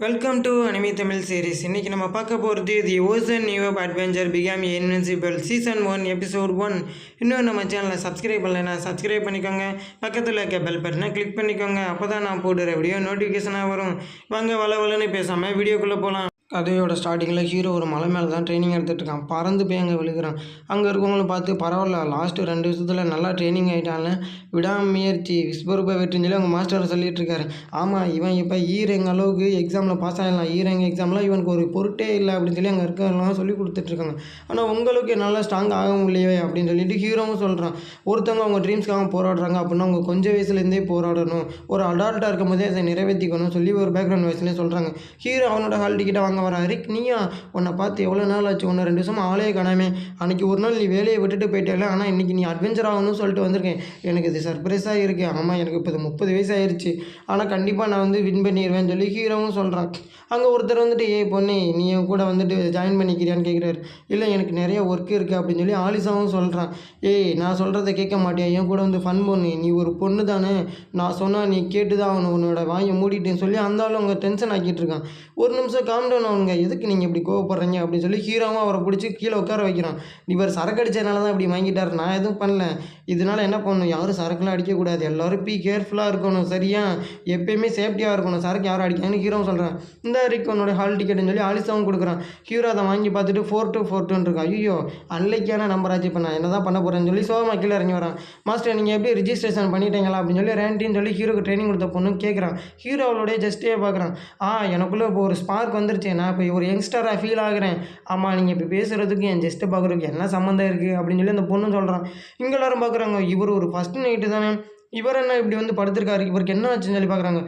Welcome to anime Tamil series. இன்றைக்கி நம்ம பார்க்க போகிறது the ocean new up adventure become invincible season 1 episode 1. இன்னும் நம்ம சேனலை சப்ஸ்கிரைப் பண்ணலைன்னா சப்ஸ்கிரைப் பண்ணிக்கோங்க. பக்கத்தில் இருக்க பெல் பட்டனை கிளிக் பண்ணிக்கோங்க. அப்போ தான் நான் போடுற வீடியோ நோட்டிஃபிகேஷனாக வரும். வாங்க வளன்னு பேசாமல் வீடியோக்குள்ளே போகலாம். கதையோட ஸ்டார்டிங்கில் ஹீரோ ஒரு மலை மேலே தான் ட்ரைனிங் எடுத்துகிட்டு இருக்கான். பறந்து போய் அங்கே விழுகிறான். அங்கே இருக்கவங்களும் பார்த்து பரவாயில்ல, லாஸ்ட்டு 2 வருஷத்தில் நல்லா ட்ரைனிங் ஆகிட்டான்ல, விடாமுயற்சி விஸ்வரூப வெற்றின்னு சொல்லி அவங்க மாஸ்டர் சொல்லிட்டு இருக்காரு. ஆமாம், இவன் இப்போ ஈரங்க அளவுக்கு எக்ஸாமில் பாஸ் ஆகிடலாம், ஈரங்க எக்ஸாம்லாம் இவனுக்கு ஒரு பொருட்டே இல்லை அப்படின்னு சொல்லி அங்கே இருக்கிறவங்களாம் சொல்லி கொடுத்துட்ருக்காங்க. ஆனால் உங்களுக்கு என்னால் ஸ்ட்ராங் ஆக முடியலையே அப்படின்னு சொல்லிட்டு ஹீரோவும் சொல்கிறான். ஒருத்தவங்க அவங்க ட்ரீம்ஸ்க்காக போராடுறாங்க அப்படின்னா அவங்க கொஞ்சம் வயசுலேருந்தே போராடணும், ஒரு அடால்ட்டாக இருக்கும் போதே அதை நிறைவேற்றிக்கணும் சொல்லி ஒரு பேக்ரவுண்ட் வாய்ஸ்லேயே சொல்கிறாங்க. ஹீரோ அவனோட ஹால் டிக்கெட்டை வாங்க வர அரிக், நீயா உன்னை பார்த்து எவ்வளோ நாள் ஆச்சு, ஒன்று 2 வருஷம் ஆளே காணாமே, அன்றைக்கி ஒரு நாள் நீ வேலையை விட்டுட்டு போயிட்டேல, ஆனால் இன்றைக்கி நீ அட்வென்ச்சர் ஆகணும்னு சொல்லிட்டு வந்திருக்கேன், எனக்கு இது சர்ப்ரைஸாக இருக்குது. ஆமாம், எனக்கு இப்போ 30 வயசு ஆயிடுச்சு, ஆனால் கண்டிப்பாக நான் வந்து வின் பண்ணிடுவேன்னு சொல்லி ஹீரோவும் சொல்கிறான். அங்கே ஒருத்தர் வந்துட்டு, பொண்ணு நீ என் கூட வந்துட்டு ஜாயின் பண்ணிக்கிறியான்னு கேட்குறாரு. இல்லை, எனக்கு நிறைய ஒர்க் இருக்குது அப்படின்னு சொல்லி ஆலிசாவும் சொல்கிறான். நான் சொல்கிறத கேட்க மாட்டேன், என் கூட வந்து ஃபன் பண்ணு, நீ ஒரு பொண்ணு தானே, நான் சொன்னால் நீ கேட்டு தான் ஆகணும், உன்னோட வாயை மூடிட்டேன்னு சொல்லி அந்த ஆளும் அவங்க டென்ஷன் ஆக்கிட்டு இருக்கான். ஒரு நிமிஷம் காம் டவுன் ஆகுங்க, எதுக்கு நீங்கள் இப்படி கோவப்படுறீங்க அப்படின்னு சொல்லி ஹீரோவும் அவரை பிடிச்சி கீழே உட்கார வைக்கிறான். இவர் சரக்கு அடித்ததுனால தான் இப்படி வாங்கிட்டார், நான் எதுவும் பண்ணல, இதனால் என்ன பண்ணணும், யாரும் சரக்குலாம் அடிக்கக்கூடாது, எல்லோரும் கேர்ஃபுல்லாக இருக்கணும், சரியா, எப்பயுமே சேஃப்டியாக இருக்கணும், சரக்கு யாரும் அடிக்காதுன்னு ஹீரோவும் சொல்கிறான். இந்த வரைக்கும் உன்னோட ஹால் டிக்கெட்டுன்னு சொல்லி ஆலிசாவும் கொடுக்குறான். ஹீரோ அதை வாங்கி பார்த்துட்டு 4242 இருக்கா. ஐயோ, அன்லைக்கான நம்பர் ஆச்சு, இப்போ நான் என்ன தான் பண்ண போகிறேன்னு சொல்லி சோமா கீழே இறங்கி வரான். மாஸ்டர், நீங்கள் எப்படி ரிஜிஸ்ட்ரேஷன் பண்ணிட்டீங்களா அப்படின்னு சொல்லி ரேண்டின்னு சொல்லி ஹீரோக்கு ட்ரைனிங் கொடுத்த பொண்ணு கேட்குறான். ஹீரோ அவளுடைய ஜஸ்ட்டே பார்க்குறான். எனக்குள்ளே இப்போ ஒரு ஸ்பார்க் வந்துருச்சு, நான் இப்போ ஒரு யங்ஸ்டராக ஃபீல் ஆகுறேன். ஆமாம், நீங்கள் இப்போ பேசுகிறதுக்கு என் ஜஸ்ட்டை பார்க்குறதுக்கு என்ன சம்மந்தம் இருக்குது அப்படின்னு சொல்லி அந்த பொண்ணு சொல்கிறான். இங்கே எல்லாரும் பார்க்குறாங்க, இவர் ஒரு ஃபஸ்ட் நைட்டு தானே, இவர் என்ன இப்படி வந்து படுத்திருக்காரு, இவருக்கு என்ன ஆச்சுன்னு சொல்லி பார்க்குறாங்க.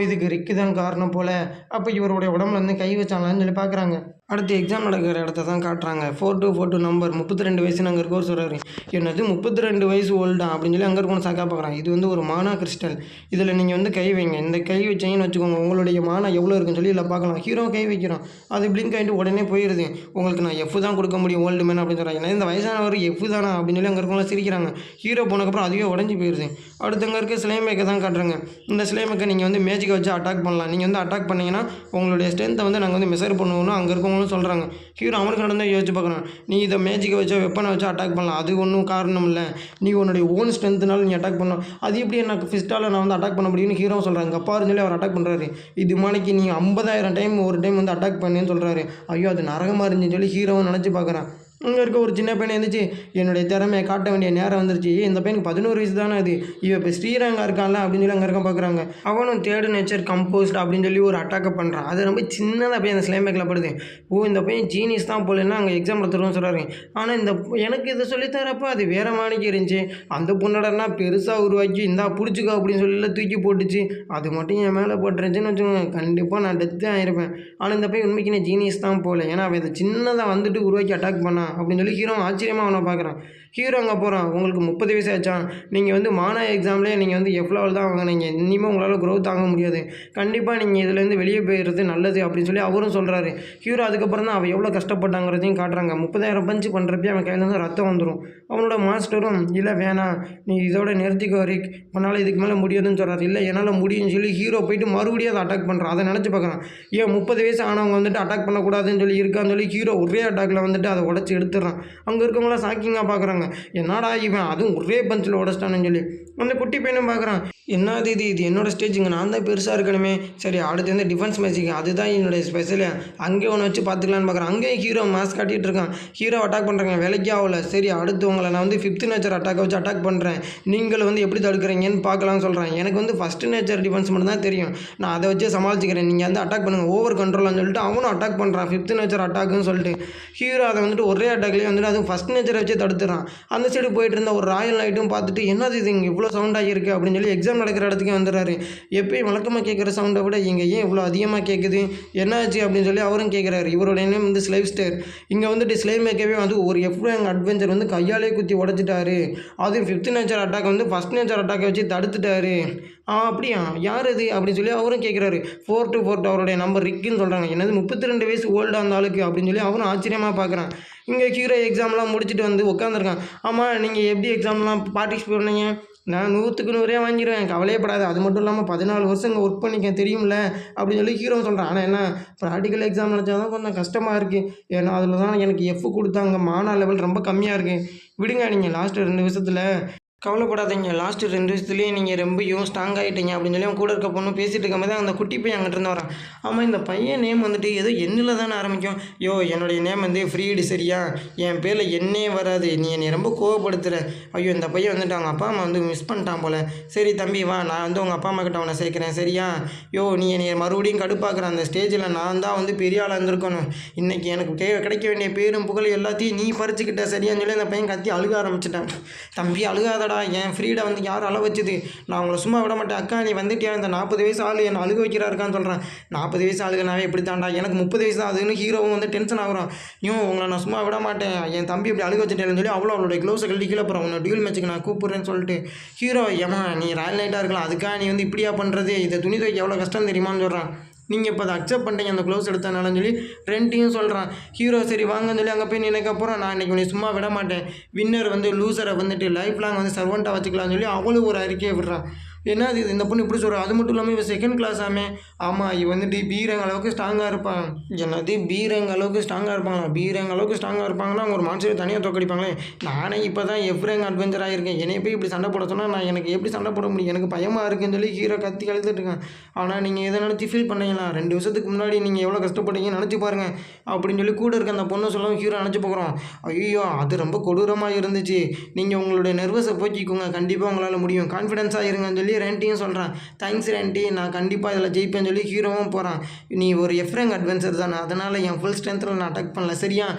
இதுக்கு ரிக்கு தான் காரணம் போல், அப்போ இவருடைய உடம்புல வந்து கை வச்சாங்களான்னு சொல்லி பார்க்குறாங்க. அடுத்து எக்ஸாம் நடக்கிற இடத்த தான் காட்டுறாங்க. 4242 நம்பர், 32 வயசுன்னு அங்கே இருக்கவர் சொல்கிறாரு. என்னது 32 வயசு ஓல்டா அப்படின்னு சொல்லி அங்கே இருக்கணும் சாக்கா பார்க்குறாங்க. இது வந்து ஒரு மானா கிறிஸ்டல், இதில் நீங்கள் வந்து கை வைங்க, இந்த கை வச்சிங்கன்னு வச்சுக்கோங்க, உங்களுடைய மானா எவ்வளோ இருக்குன்னு சொல்லி இல்லை பார்க்கலாம். ஹீரோ கை வைக்கிறோம், அது பிளிங்க் ஆகிட்டு உடனே போயிடுது. உங்களுக்கு நான் எஃப் தான் கொடுக்க முடியும் ஓல்டு மேன் அப்படின்னு சொல்கிறாங்க. இந்த வயசானவர் எஃப் தானா அப்படின்னு சொல்லி அங்கே இருக்கவங்களாம் சிரிக்கிறாங்க. ஹீரோ போனதுக்கப்புறம் அதுவே உடஞ்சி போயிடுது. அடுத்தங்க இருக்க ஸ்லேமேக்கை தான் காட்டுறாங்க. இந்த ஸ்லேமேக்கை நீங்கள் வந்து மேஜிக்கை வச்சு அட்டாக் பண்ணலாம், நீங்கள் வந்து அட்டாக் பண்ணிங்கன்னா உங்களுடைய ஸ்ட்ரென்த்தை வந்து நாங்கள் வந்து மெஷர் பண்ணுவோம்னு அங்கே இருக்கவங்களும் சொல்கிறாங்க. ஹீரோ அவனுக்கு நடந்தால் யோசிச்சு பார்க்குறான். நீ இதை மேஜிக்கை வச்சோ வெப்பனை வச்சு அட்டாக் பண்ணலாம், அது ஒன்றும் காரணம் இல்லை, நீ உன்னுடைய ஓன் ஸ்ட்ரென்த்னால நீ அட்டாக் பண்ணலாம், அது எப்படி எனக்கு ஃபிஸ்ட்டால் நான் வந்து அட்டாக் பண்ண முடியும்னு ஹீரோ சொல்கிறாங்க. அப்பாருன்னு சொல்லி அவர் அட்டாக் பண்ணுறாரு. இது மாணிக்கு நீ 50,000 டைம் ஒரு டைம் வந்து அட்டாக் பண்ணுன்னு சொல்கிறாரு. ஐயோ, அது நரகமாக இருந்துச்சுன்னு சொல்லி ஹீரோவும் நினச்சி பார்க்குறான். இங்கே இருக்க ஒரு சின்ன பையனை இருந்துச்சு, என்னுடைய திறமையை காட்ட வேண்டிய நேரம் வந்துருச்சு, இந்த பையனுக்கு 11 வயசு தானே, அது இவன் இப்போ ஸ்ரீரங்கா இருக்கான்ல அப்படின்னு சொல்லி அங்கே இருக்க பார்க்குறாங்க. அவனும் தேர்டு நேச்சர் கம்போஸ்ட் அப்படின்னு சொல்லி ஒரு அட்டாக்கை பண்ணுறான். அது ரொம்ப சின்னதாக போய் அந்த ஸ்லேமேக்கில் படுது. இந்த பையன் ஜீனியஸ் தான் போலன்னா அங்கே எக்ஸாம் எடுத்துருவோம் சொல்கிறாரு. ஆனால் இந்த எனக்கு இதை சொல்லித்தரப்போ அது வேறு மாணிக்கு இருந்துச்சு, அந்த பொண்ணடனா பெருசாக உருவாக்கி இந்தா பிடிச்சிக்கோ அப்படின்னு சொல்லி தூக்கி போட்டுச்சு, அது மட்டும் என் மேலே போட்டுருந்துச்சுன்னு வச்சுக்கோங்க, கண்டிப்பாக நான் டெத்தே ஆகிருப்பேன். ஆனால் இந்த பையன் உண்மைக்கு நான் ஜீனியஸ் தான் போல, ஏன்னா அவன் இதை சின்னதாக வந்துட்டு உருவாக்கி அட்டாக் பண்ணான் அப்படின்னு சொல்லி ஹீரோ ஆச்சரியமாக அவனை பார்க்குறான். ஹீரோ அங்கே போகிறான். உங்களுக்கு 30 வயசு ஆச்சான், நீங்கள் வந்து மானா எக்ஸாம்லேயே நீங்கள் வந்து எவ்வளோ தான் வாங்கினீங்க, இனிமேல் உங்களால் க்ரோத் ஆக முடியாது, கண்டிப்பாக நீங்கள் இதுலேருந்து வெளியே போயிடுறது நல்லது அப்படின்னு சொல்லி அவரும் சொல்கிறாரு. ஹீரோ அதுக்கப்புறம் தான் அவன் எவ்வளோ கஷ்டப்பட்டாங்கிறதையும் காட்டுறாங்க. 30,000 பஞ்சு பண்ணுறப்பே அவன் கையிலேருந்து ரத்தம் வந்துடும். அவனோட மாஸ்டரும் இல்லை வேணாம், நீ இதோட நிறுத்திக்கோ ரிக், உன்னால் இதுக்கு மேலே முடியாதுன்னு சொல்கிறார். இல்லை என்னால் முடியும்னு சொல்லி ஹீரோ போயிட்டு மறுபடியும் அதை அட்டாக் பண்ணுறான். அதை நினச்சி பார்க்குறான். 30 வயசு ஆனவங்க வந்துட்டு அட்டாக் பண்ணக்கூடாதுன்னு சொல்லி இருக்கான்னு சொல்லி ஹீரோ ஒரே அட்டாக்கில் வந்துட்டு அதை உடச்சி எடுத்துடுறான். அங்கே இருக்கவங்களாம் ஷாக்கிங்காக பார்க்குறாங்க. என்னடா இவன் அதுவும் ஒரே பஞ்சில் உடச்சிட்டான்னு சொல்லி அந்த குட்டி பையனும் பார்க்குறான். என்னது இது என்னோடய ஸ்டேஜுங்க, நான் தான் பெருசாக இருக்கணுமே, சரி அடுத்து வந்து டிஃபென்ஸ் மேட்சிங் அதுதான் என்னுடைய ஸ்பெஷலு, அங்கே ஒன்று வச்சு பார்த்துக்கலான்னு பார்க்குறேன். அங்கேயும் ஹீரோ மாஸ்க் காட்டிகிட்டு இருக்கான். ஹீரோ அட்டாக் பண்ணுறாங்க, வேலைக்கே ஆகல. சரி அடுத்து உங்களை நான் வந்து 5th நேச்சர் அட்டாக்கை வச்சு அட்டாக் பண்ணுறேன், நீங்கள் வந்து எப்படி தடுக்கிறீங்கன்னு பார்க்கலாம்னு சொல்கிறேன். எனக்கு வந்து ஃபஸ்ட்டு நேச்சர் டிஃபென்ஸ் மட்டும் தான் தெரியும், நான் அதை வச்சு சமாளிச்சுக்கிறேன், நீங்கள் வந்து அட்டாக் பண்ணுங்கள் ஓவர் கண்ட்ரோல்னு சொல்லிட்டு அவனும் அட்டாக் பண்ணுறான் 5th நேச்சர் அட்டாக்குன்னு சொல்லிட்டு. ஹீரோ அதை வந்துட்டு ஒரே அட்டாக்லேயே வந்துட்டு அதுவும் ஃபஸ்ட் நேச்சரை வச்சு தடுத்துறான். அந்த சைடு போயிட்டு இருந்த ஒரு ராயல் நைட்டும் பார்த்துட்டு என்னது இது இங்கே இவ்வளோ சவுண்ட் ஆகியிருக்கு அப்படின்னு சொல்லி எக்ஸாம் நடக்கிற இடத்துக்கு வந்துடுறாரு. எப்பயும் வழக்கமாக கேட்குற சவுண்டை விட இங்கே ஏன் இவ்வளோ அதிகமாக கேட்குது, என்னாச்சு அப்படின்னு சொல்லி அவரும் கேட்குறாரு. இவருடைய நேம் வந்து ஸ்லேவ் ஸ்டேர். இங்கே வந்துட்டு ஸ்லேவ் மேக்கவே வந்து ஒரு எங்கள் அட்வென்ச்சர் வந்து கையாலே குத்தி உடச்சிட்டாரு, அதுவும் 5th நேச்சர் அட்டாக் வந்து ஃபஸ்ட் நேச்சர் அட்டாக்கை வச்சு தடுத்துட்டாரு. அப்படியா, யார் இது அப்படின்னு சொல்லி அவரும் கேட்குறாரு. 4242 அவருடைய நம்பர் ரிக்குன்னு சொல்கிறாங்க. என்னது 32 வயசு ஓல்டாக அந்த ஆளுக்கு அப்படின்னு சொல்லி அவரும் ஆச்சரியமாக பார்க்குறான். இங்கே ஹீரோ எக்ஸாம்லாம் முடிச்சுட்டு வந்து உட்காந்துருக்கான். ஆமாம், நீங்கள் எப்படி எக்ஸாம்லாம் பார்ட்டிசிபேட் பண்ணீங்க, நான் 100க்கு 100 வாங்கிடுவேன், கவலையப்படாத. அது மட்டும் இல்லாமல் 14 வருஷம் இங்கே ஒர்க் பண்ணிக்கேன் தெரியும்ல அப்படின்னு சொல்லி ஹீரோ சொல்கிறான். ஆனால் என்ன ப்ராக்டிக்கல் எக்ஸாம் நினச்சா தான் கொஞ்சம் கஷ்டமாக இருக்குது. ஏன்னா அதில் தான் எனக்கு எஃப் கொடுத்தாங்க, மானா லெவல் ரொம்ப கம்மியாக இருக்குது. விடுங்க, நீங்கள் லாஸ்ட்டு 2 வருஷத்தில் கவலைப்படாதீங்க, லாஸ்ட்டு 2 வருஷத்துலேயே நீங்கள் ரொம்பவும் ஸ்ட்ராங் ஆகிட்டீங்க அப்படின்னு சொல்லி அவன் கூட இருக்க பொண்ணு பேசிகிட்டு இருக்கும்போது அந்த குட்டி பையன் அங்கிட்ட இருந்து வரான். ஆமாம், இந்த பையன் நேம் வந்துட்டு ஏதோ எண்ணில் தானே ஆரம்பிக்கும். என்னுடைய நேம் வந்து ஃப்ரீடு, சரியா? என் பேரில் எண்ணே வராது, நீ என்னை ரொம்ப கோவப்படுத்துகிற. ஐயோ, இந்த பையன் வந்துட்டு அவங்க அப்பா அம்மா வந்து மிஸ் பண்ணிட்டான் போல். சரி தம்பி வா, நான் வந்து உங்கள் அப்பா அம்மா கிட்ட அவனை சேர்க்குறேன், சரியா? நீ என்னை மறுபடியும் கடுப்பாக்குற. அந்த ஸ்டேஜில் நான் தான் வந்து பெரிய ஆளாக இருந்திருக்கணும். இன்றைக்கி எனக்கு கிடைக்க வேண்டிய பேரும் புகழ் எல்லாத்தையும் நீ பறிச்சுக்கிட்ட, சரியான்னு சொல்லி அந்த பையன் கத்தி அழுக ஆரம்பிச்சிட்டான். தம்பி அழுகாத, என் ஃப்ரீடை வந்து யார் அழ வச்சுது? நான் உங்களை சும்மா விட மாட்டேன். அக்கா நீ வந்துட்டியா? இந்த 40 வயசு ஆள் என்னை அழுக வைக்கிறாருக்கான்னு சொல்கிறேன். 40 வயசு ஆளுகனாவே இப்படி தாண்டா, எனக்கு 30 வயசு தான் அதுன்னு ஹீரோவும் வந்து டென்ஷன் ஆகுறான். உங்களை நான் சும்மா விட மாட்டேன், என் தம்பி இப்படி அழுக வச்சுட்டேன்னு சொல்லி அவளோட க்ளவுஸை கழட்டி கீழே போகிறான். உன்னை டியூல் மேட்சுக்கு நான் கூப்பிட்றேன்னு சொல்லிட்டு ஹீரோ, ஏமா நீ ராயல் நைட்டாக இருக்கலாம், அதுக்காக நீ வந்து இப்படியா பண்ணுறது? இதை துணி துவைக்க எவ்வளோ கஷ்டம் தெரியுமான்னு சொல்கிறான். நீங்கள் இப்போ அதை அக்செப்ட் பண்ணிட்டீங்க அந்த க்ளவுஸ் எடுத்தனாலன்னு சொல்லி ரெண்டையும் சொல்கிறான். ஹீரோ சரி வாங்கன்னு சொல்லி அங்கே போய் நினைக்கப்புறம் நான் இன்றைக்கி உன்னை சும்மா விட மாட்டேன், வின்னர் வந்து லூசரை வந்துட்டு லைஃப் லாங் வந்து சர்வெண்ட்டாக வச்சுக்கலாம்னு சொல்லி அவளும் ஒரு அறிக்கையை விடுறான். என்ன அது இந்த பொண்ணு இப்படி சொல்கிறா? அது மட்டும் இல்லாமல் இவன் செகண்ட் கிளாஸ் ஆமே. ஆமாம், இவன் வந்துட்டு பீரங்க அளவுக்கு ஸ்ட்ராங்காக இருப்பான். என்னது பீரங்க அளவுக்கு ஸ்ட்ராங்காக இருப்பாங்களா? பீரங்க அளவுக்கு ஸ்ட்ராங்காக இருப்பாங்கன்னா அவங்க ஒரு மான்ஸ்டரை தனியாக தோக்கடிப்பாங்களே. நானே இப்போ தான் எஃப்ரேங் அட்வென்ச்சர் ஆகியிருக்கேன், என்னை போய் இப்படி சண்டை போட சொன்னால் நான் எனக்கு எப்படி சண்டை போட முடியும்? எனக்கு பயமாக இருக்குன்னு சொல்லி ஹீரோ கத்தி கழுத்துட்டு இருக்கேன். ஆனால் நீங்கள் எதை நினச்சி ஃபீல் பண்ணீங்களா? 2 வருஷத்துக்கு முன்னாடி நீங்கள் எவ்வளோ கஷ்டப்பட்டீங்கன்னு நினச்சி பாருங்கள் அப்படின்னு சொல்லி கூட இருக்க அந்த பொண்ணை சொல்லவும் ஹீரோ நினச்சி போகிறோம். ஐயோ, அது ரொம்ப கொடூரமாக இருந்துச்சு. நீங்கள் உங்களுடைய நர்வஸை போக்கிக்கோங்க, கண்டிப்பாக உங்களால் முடியும், கான்ஃபிடென்ஸாக இருங்கன்னு சொல்லி ரெண்டியும் சொல்கிறான். தேங்க்ஸ் ரெண்டி, நான் கண்டிப்பாக இதில் ஜெயிப்பேன்னு சொல்லி ஹீரோவும் போகிறான். நீ ஒரு எஃப்ரேங் அட்வென்ச்சர் தானே, அதனால் என் ஃபுல் ஸ்ட்ரென்த்தில் நான் அட்டாக் பண்ணல, சரியா?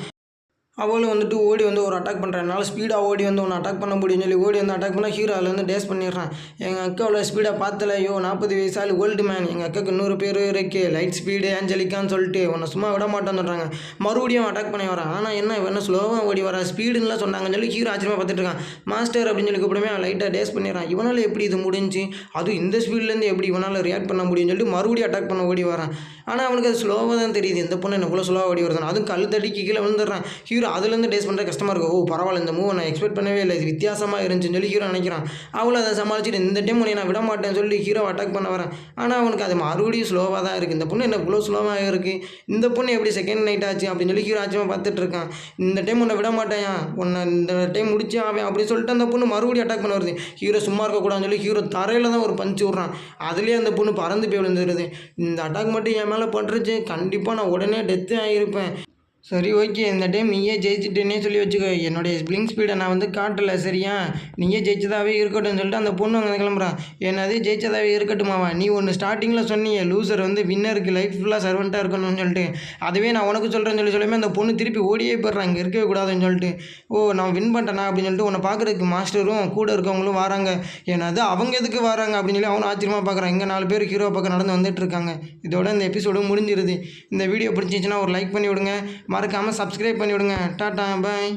அவளும் வந்துட்டு ஓடி வந்து ஒரு அட்டாக் பண்ணுறான். என்னால் ஸ்பீடாக ஓடி வந்து ஒன்று அட்டாக் பண்ண முடியும்னு சொல்லி ஓடி வந்து அட்டாக் பண்ணால் ஹீரோ அதில் வந்து டேஸ் பண்ணிடுறான். எங்கள் அக்கா அவ்வளோ ஸ்பீடாக பார்த்தல, 40 வயசு ஆள் ஓல்டு மேன், எங்கள் அக்காவுக்கு 100 பேர் இருக்குது, லைட் ஸ்பீடு ஏஞ்சலிக்கான்னு சொல்லிட்டு உன்னை சும்மா விட மாட்டேன்னு சொல்கிறாங்க. மறுபடியும் அட்டாக் பண்ணி வரான். ஆனால் என்ன ஸ்லோவாக ஓடி வரா, ஸ்பீடுன்னெலாம் சொன்னாங்கன்னு சொல்லி ஹீரோ ஆச்சரியமாக பார்த்துட்டு இருக்கான். மாஸ்டர் அப்படின்னு சொல்லி கூப்பிடுமே லைட்டாக டேஸ் பண்ணிடுறான். இவனால் எப்படி இது முடிஞ்சு, அதுவும் இந்த ஸ்பீட்லேருந்து எப்படி இவனால் ரியாக்ட் பண்ண முடியும்னு சொல்லிட்டு மறுபடியும் அட்டாக் பண்ண ஓடி வரான். ஆனால் அவனுக்கு அது ஸ்லோவாக தான் தெரியுது, இந்த பொண்ணு எவ்வளோ ஸ்லோவாக ஓடி வருது. அதுவும் கல் தடிக்கு கீழே விழுந்துடுறான். ஹீரோ அதுலேருந்து டேஸ் பண்ணுற கஷ்டமாக இருக்கும். பரவாயில்ல, இந்த மூவ் நான் எக்ஸ்பெக்ட் பண்ணவே இல்லை, இது வித்தியாசமாக இருந்துச்சுன்னு சொல்லி ஹீரோ நினைக்கிறான். அவளை அதை சமாளிச்சுட்டு இந்த டைம் உன்னை நான் விட மாட்டேன்னு சொல்லி ஹீரோ அட்டாக் பண்ண வரேன். ஆனால் அவனுக்கு அது மறுபடியும் ஸ்லோவாக தான் இருக்குது. இந்த பொண்ணு என்ன இவ்வளோ ஸ்லோவாக இருக்குது, இந்த பொண்ணு எப்படி செகண்ட் நைட் ஆச்சு அப்படின்னு சொல்லி ஹீரோ ஆச்சரியமாக பார்த்துட்டு இருக்கான். இந்த டைம் உன்னை விட மாட்டேன், உன்னை இந்த டைம் முடிச்சா அவன் அப்படின்னு சொல்லிட்டு அந்த பொண்ணு மறுபடியும் அட்டாக் பண்ண வருது. ஹீரோ சும்மா இருக்கக்கூடாதுன்னு சொல்லி ஹீரோ தரையில் தான் ஒரு பஞ்சு விட்றான். அதுலேயே அந்த பொண்ணு பறந்து போய் விழுந்துருது. இந்த அட்டாக் மட்டும் என் மேலே பண்ணுறச்சு, கண்டிப்பாக நான் உடனே டெத்து ஆகியிருப்பேன். சரி ஓகே, இந்த டைம் நீயே ஜெயிச்சிட்டேன்னே சொல்லி வச்சுக்கோ. என்னுடைய பிளிங்க் ஸ்பீடை நான் வந்து காட்டலை, சரியா? நீயே ஜெயிச்சதாகவே இருக்கட்டும்னு சொல்லிட்டு அந்த பொண்ணு அங்கே கிளம்புறான். என்னது ஜெயிச்சதாகவே இருக்கட்டுமாவா? நீ ஒன்று ஸ்டார்டிங்கில் சொன்னீங்க, லூசர் வந்து வின்னருக்கு லைஃப் ஃபுல்லாக சர்வெண்ட்டாக இருக்கணும்னு சொல்லிட்டு, அதுவே நான் உனக்கு சொல்கிறேன்னு சொல்லுமே அந்த பொண்ணு திருப்பி ஓடியே போயிடுறான், இங்கே இருக்கவே கூடாதுன்னு சொல்லிட்டு. நான் வின் பண்ணிட்டேனா அப்படின்னு சொல்லிட்டு உன்னை பார்க்குறதுக்கு மாஸ்டரும் கூட இருக்கவங்களும் வராங்க. என்னது அவங்க எதுக்கு வராங்க அப்படின்னு சொல்லி அவனும் ஆச்சரியமாக பார்க்குறான். இங்கே 4 பேர் ஹீரோ பக்கம் நடந்து வந்துட்டு இருக்காங்க. இதோட இந்த எபிசோடு முடிஞ்சிருது. இந்த வீடியோ பிடிச்சிச்சின்னா ஒரு லைக் பண்ணி விடுங்க, மறக்காமல் சப்ஸ்கிரைப் பண்ணி விடுங்க. டாட்டா, பாய்.